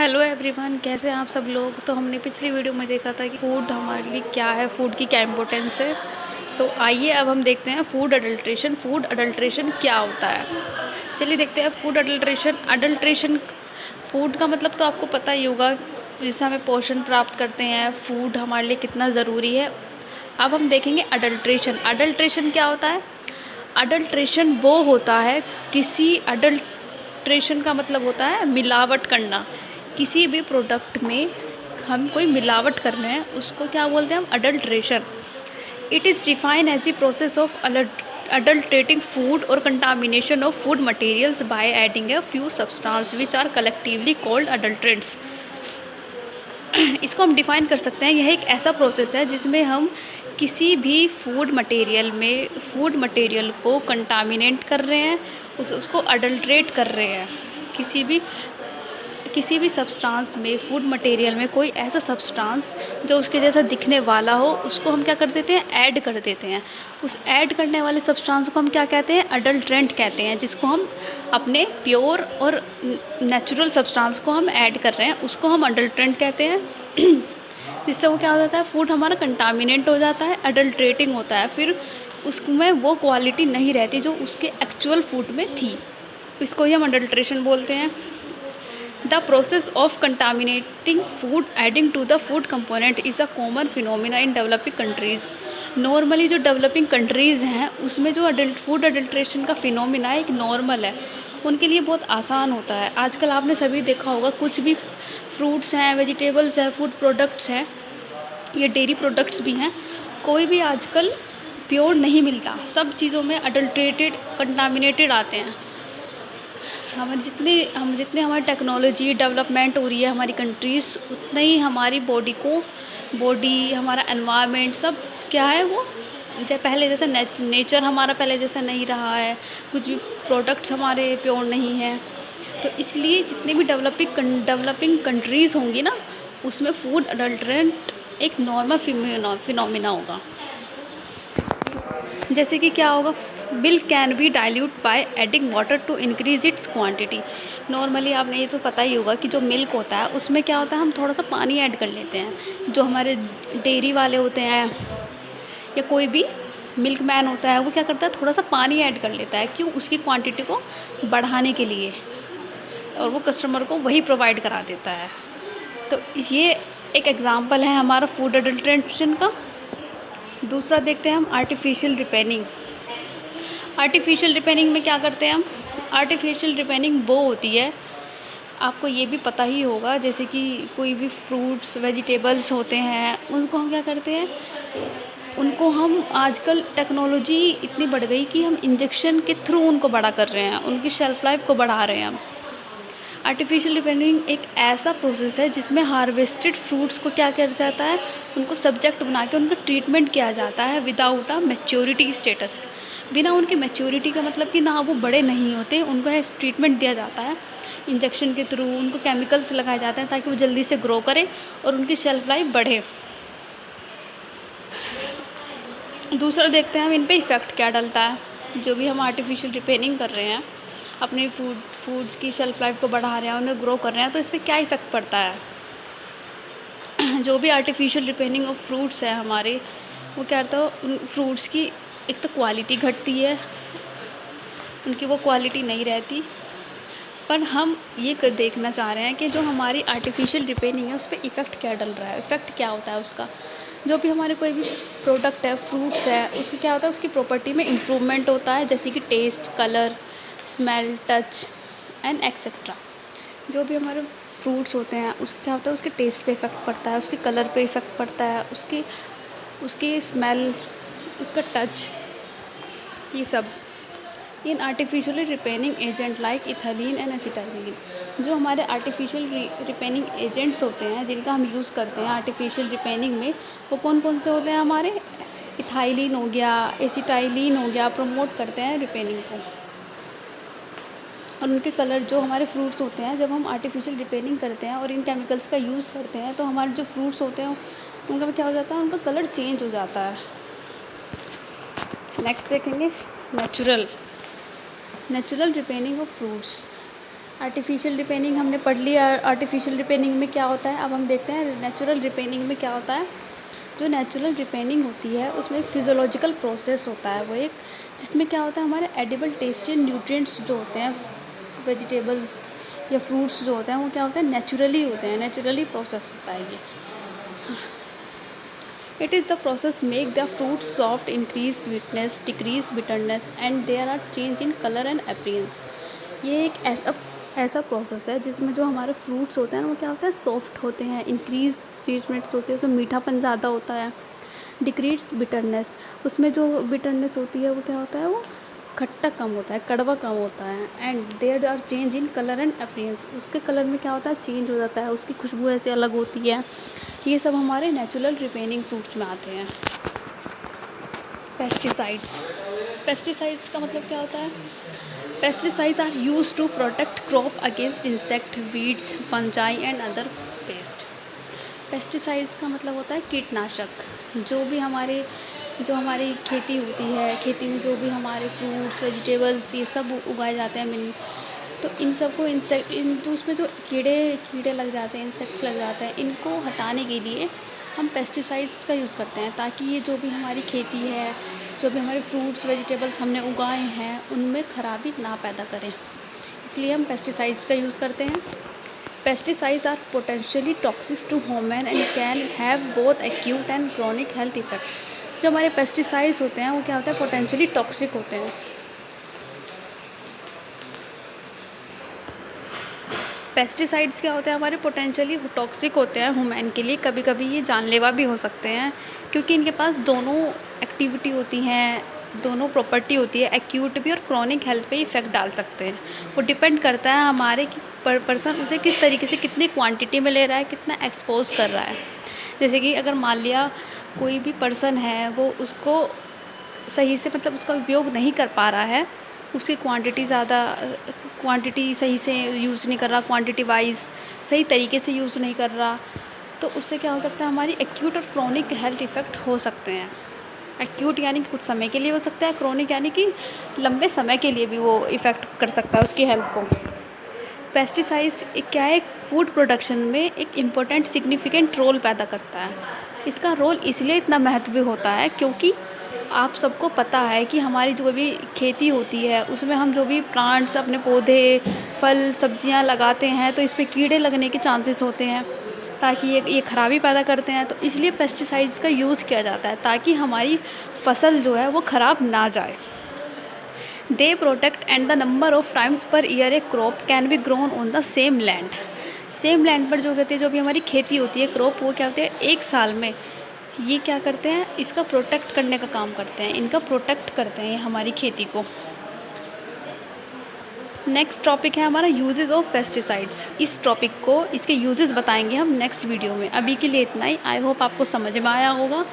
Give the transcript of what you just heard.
Hello everyone, कैसे हैं आप सब लोग। तो हमने पिछली वीडियो में देखा था कि फ़ूड हमारे लिए क्या है, फ़ूड की क्या इम्पोर्टेंस है। तो आइए अब हम देखते हैं फ़ूड अडल्ट्रेशन क्या होता है। चलिए देखते हैं फ़ूड अडल्ट्रेशन। फ़ूड का मतलब तो आपको पता ही होगा, जिससे हमें पोषण प्राप्त करते हैं। फ़ूड हमारे लिए कितना ज़रूरी है। अब हम देखेंगे अडल्ट्रेशन क्या होता है। अडल्ट्रेशन वो होता है, किसी अडल्ट्रेशन का मतलब होता है मिलावट करना। किसी भी प्रोडक्ट में हम कोई मिलावट कर रहे हैं, उसको क्या बोलते हैं हम, adulteration. It is defined as the process of adulterating food or contamination of food materials by adding a few substances which are collectively called adulterants। इसको हम डिफ़ाइन कर सकते हैं, यह एक ऐसा प्रोसेस है जिसमें हम किसी भी फूड मटेरियल को कंटामिनेट कर रहे हैं, उसको अडल्ट्रेट कर रहे हैं। किसी भी सब्सटेंस में, फूड मटेरियल में कोई ऐसा सब्सटेंस जो उसके जैसा दिखने वाला हो, उसको हम क्या कर देते हैं, ऐड कर देते हैं। उस ऐड करने वाले सब्सटेंस को हम क्या कहते हैं, अडल्ट्रेंट कहते हैं। जिसको हम अपने प्योर और नेचुरल सब्सटेंस को हम ऐड कर रहे हैं, उसको हम अडल्ट्रेंट कहते हैं। जिससे वो क्या हो जाता है, फूड हमारा कंटामिनेट हो जाता है, अडल्ट्रेटिंग होता है। फिर उसमें वो क्वालिटी नहीं रहती जो उसके एक्चुअल फूड में थी। इसको ही हम अडल्ट्रेशन बोलते हैं। The process of contaminating food adding to the food component is a common phenomena in developing countries। Normally जो डेवलपिंग कंट्रीज़ हैं उसमें जो फूड अडल्ट्रेशन का फिनोमिना है, एक नॉर्मल है, उनके लिए बहुत आसान होता है। आजकल आपने सभी देखा होगा, कुछ भी फ्रूट्स हैं, वेजिटेबल्स हैं, फूड प्रोडक्ट्स हैं, ये डेयरी प्रोडक्ट्स भी हैं, कोई भी आजकल प्योर नहीं मिलता। सब चीज़ों में अडल्ट्रेटेड, कंटामिनेटेड आते हैं। जितने हमारी टेक्नोलॉजी डेवलपमेंट हो रही है हमारी कंट्रीज़, उतना ही हमारी बॉडी हमारा एनवायरनमेंट सब क्या है, वो पहले जैसा नेचर हमारा पहले जैसा नहीं रहा है। कुछ भी प्रोडक्ट्स हमारे प्योर नहीं हैं। तो इसलिए जितनी भी डेवलपिंग कंट्रीज़ होंगी ना, उसमें फूड अडल्ट्रेंट एक नॉर्मल फिनोमिना होगा। जैसे कि क्या होगा, milk can be dilute by adding water to increase its quantity. Normally आपने ये तो पता ही होगा कि जो मिल्क होता है उसमें क्या होता है, हम थोड़ा सा पानी ऐड कर लेते हैं। जो हमारे डेयरी वाले होते हैं या कोई भी मिल्क मैन होता है, वो क्या करता है, थोड़ा सा पानी ऐड कर लेता है। क्यों? उसकी क्वांटिटी को बढ़ाने के लिए, और वो कस्टमर को वही प्रोवाइड करा देता है। तो ये एक एग्ज़ाम्पल है हमारा फूड अडल्ट्रेशन का। दूसरा देखते हैं हम, आर्टिफिशियल रिपेनिंग। आर्टिफिशियल रिपेनिंग में क्या करते हैं हम, आर्टिफिशियल रिपेनिंग वो होती है, आपको ये भी पता ही होगा, जैसे कि कोई भी फ्रूट्स वेजिटेबल्स होते हैं, उनको हम क्या करते हैं, उनको हम आजकल टेक्नोलॉजी इतनी बढ़ गई कि हम इंजेक्शन के थ्रू उनको बड़ा कर रहे हैं, उनकी शेल्फ़ लाइफ को बढ़ा रहे हैं हम। आर्टिफिशियल रिपेनिंग एक ऐसा प्रोसेस है जिसमें हार्वेस्टेड फ्रूट्स को क्या किया जाता है, उनको सब्जेक्ट बना के उनका ट्रीटमेंट किया जाता है विदाउट अ मैच्योरिटी स्टेटस। बिना उनकी मैच्योरिटी का मतलब कि ना वो बड़े नहीं होते, उनको ऐसा ट्रीटमेंट दिया जाता है इंजेक्शन के थ्रू। उनको केमिकल्स लगाए जाते हैं ताकि वो जल्दी से ग्रो करें और उनकी शेल्फ़ लाइफ बढ़े। दूसरा देखते हैं हम, इन पे इफ़ेक्ट क्या डलता है। जो भी हम आर्टिफिशियल रिपेनिंग कर रहे हैं, अपने फूड्स की शेल्फ़ लाइफ को बढ़ा रहे हैं, उन्हें ग्रो कर रहे हैं, तो इस पर क्या इफ़ेक्ट पड़ता है। जो भी आर्टिफिशियल रिपेनिंग ऑफ फ्रूट्स है हमारे, वो क्या होता है, उन फ्रूट्स की एक तो क्वालिटी घटती है, उनकी वो क्वालिटी नहीं रहती। पर हम ये देखना चाह रहे हैं कि जो हमारी आर्टिफिशियल रिपेनिंग है उस पर इफ़ेक्ट क्या डल रहा है, इफ़ेक्ट क्या होता है उसका। जो भी हमारे कोई भी प्रोडक्ट है, फ्रूट्स है, उसका क्या होता है, उसकी प्रॉपर्टी में इम्प्रूवमेंट होता है, जैसे कि taste, colour, smell, touch and etcetera. जो भी हमारे फ्रूट्स होते हैं उसका क्या होता है, उसके टेस्ट पे इफ़ेक्ट पड़ता है, उसके कलर पे इफ़ेक्ट पड़ता है, उसकी स्मेल, उसका टच, ये सब। इन artificially ripening agent like ethylene and acetylene. जो हमारे आर्टिफिशियल रिपेनिंग एजेंट्स होते हैं जिनका हम यूज़ करते हैं आर्टिफिशियल रिपेनिंग में, वो कौन कौन से होते हैं हमारे, इथाइलिन हो गया, एसिटाइलिन हो गया, प्रमोट करते हैं रिपेनिंग को। और उनके कलर, जो हमारे फ्रूट्स होते हैं, जब हम आर्टिफिशियल रिपेनिंग करते हैं और इन केमिकल्स का यूज़ करते हैं, तो हमारे जो फ्रूट्स होते हैं उनका क्या हो जाता है, उनका कलर चेंज हो जाता है। नेक्स्ट देखेंगे, नेचुरल रिपेनिंग ऑफ फ्रूट्स। आर्टिफिशियल रिपेनिंग हमने पढ़ लिया। आर्टिफिशियल रिपेनिंग में क्या होता है, अब हम देखते हैं नेचुरल रिपेनिंग में क्या होता है। जो नेचुरल रिपेनिंग होती है उसमें एक फिज़ोलॉजिकल प्रोसेस होता है, वो एक जिसमें क्या होता है, हमारे एडिबल टेस्टी न्यूट्रिएंट्स जो होते हैं वेजिटेबल्स या फ्रूट्स जो होते हैं वो क्या होते हैं, नेचुरली होते हैं, नेचुरली प्रोसेस होता है ये। It is the process make the fruit soft, increase sweetness, decrease bitterness and there are change in color and appearance। ये एक ऐसा प्रोसेस है जिसमें जो हमारे फ्रूट्स होते हैं ना वो क्या होता है, सॉफ्ट होते हैं, इंक्रीज स्वीटनेस होती है, उसमें मीठापन ज़्यादा होता है, डिक्रीज बिटरनेस, उसमें जो बिटरनेस होती है वो क्या होता है, वो खट्टा कम होता है, कड़वा कम होता है। And there are change in colour and appearance, उसके कलर में क्या होता है, चेंज हो जाता है, उसकी खुशबू ऐसे अलग होती है। ये सब हमारे नेचुरल रिपेनिंग फ्रूट्स में आते हैं। पेस्टिसाइड्स, पेस्टिसाइड्स का मतलब क्या होता है, pesticides are use to protect crop against insect, weeds, fungi and other pest. Pesticides का मतलब होता है कीटनाशक। जो हमारी खेती होती है, खेती में जो भी हमारे फ्रूट्स वेजिटेबल्स ये सब उगाए जाते हैं, तो इन सबको तो उसमें जो कीड़े लग जाते हैं, इंसेक्ट्स लग जाते हैं, इनको हटाने के लिए हम पेस्टिसाइड्स का यूज़ करते हैं, ताकि ये जो भी हमारी खेती है, जो भी हमारे फ्रूट्स वेजिटेबल्स हमने उगाए हैं उनमें ख़राबी ना पैदा करें, इसलिए हम पेस्टिसाइड्स का यूज़ करते हैं। Pesticides are potentially toxic to human and can have both acute and chronic health effects. जो हमारे पेस्टिसाइड्स होते हैं वो क्या होता है, पोटेंशियली टॉक्सिक होते हैं। पेस्टिसाइड्स क्या होते हैं, हमारे पोटेंशियली टॉक्सिक होते हैं ह्यूमन के लिए, कभी कभी ये जानलेवा भी हो सकते हैं, क्योंकि इनके पास दोनों एक्टिविटी होती हैं, दोनों प्रॉपर्टी होती है, एक्यूट भी और क्रॉनिक हेल्थ पे इफ़ेक्ट डाल सकते हैं। वो डिपेंड करता है हमारे कि पर्सन उसे किस तरीके से, कितनी क्वांटिटी में ले रहा है, कितना एक्सपोज कर रहा है। जैसे कि अगर मान लिया कोई भी पर्सन है, वो उसको सही से मतलब उसका उपयोग नहीं कर पा रहा है, उसकी क्वांटिटी सही से यूज़ नहीं कर रहा, क्वांटिटी वाइज सही तरीके से यूज़ नहीं कर रहा, तो उससे क्या हो सकता है, हमारी एक्यूट और क्रॉनिक हेल्थ इफ़ेक्ट हो सकते हैं। एक्यूट यानी कि कुछ समय के लिए हो सकता है, क्रॉनिक यानी कि लंबे समय के लिए भी वो इफ़ेक्ट कर सकता है उसकी हेल्थ को। पेस्टिसाइड्स क्या है, फूड प्रोडक्शन में एक इम्पोर्टेंट सिग्निफिकेंट रोल पैदा करता है। इसका रोल इसलिए इतना महत्व होता है क्योंकि आप सबको पता है कि हमारी जो भी खेती होती है उसमें हम जो भी प्लांट्स, अपने पौधे, फल सब्जियां लगाते हैं, तो इस पे कीड़े लगने के चांसेस होते हैं, ताकि ये खराबी पैदा करते हैं। तो इसलिए पेस्टिसाइड्स का यूज़ किया जाता है ताकि हमारी फसल जो है वो ख़राब ना जाए। They protect and the number of times per year A crop can be grown on the same land. Same land पर जो कहते हैं, जो भी हमारी खेती होती है क्रॉप, वो क्या होते हैं, एक साल में ये क्या करते हैं, इसका प्रोटेक्ट करने का काम करते हैं, इनका प्रोटेक्ट करते हैं ये हमारी खेती को। नेक्स्ट टॉपिक है हमारा यूजेस ऑफ पेस्टिसाइड्स। इस टॉपिक को, इसके यूजेस बताएंगे हम नेक्स्ट वीडियो में। अभी के लिए इतना ही। आई होप आपको समझ में आया होगा।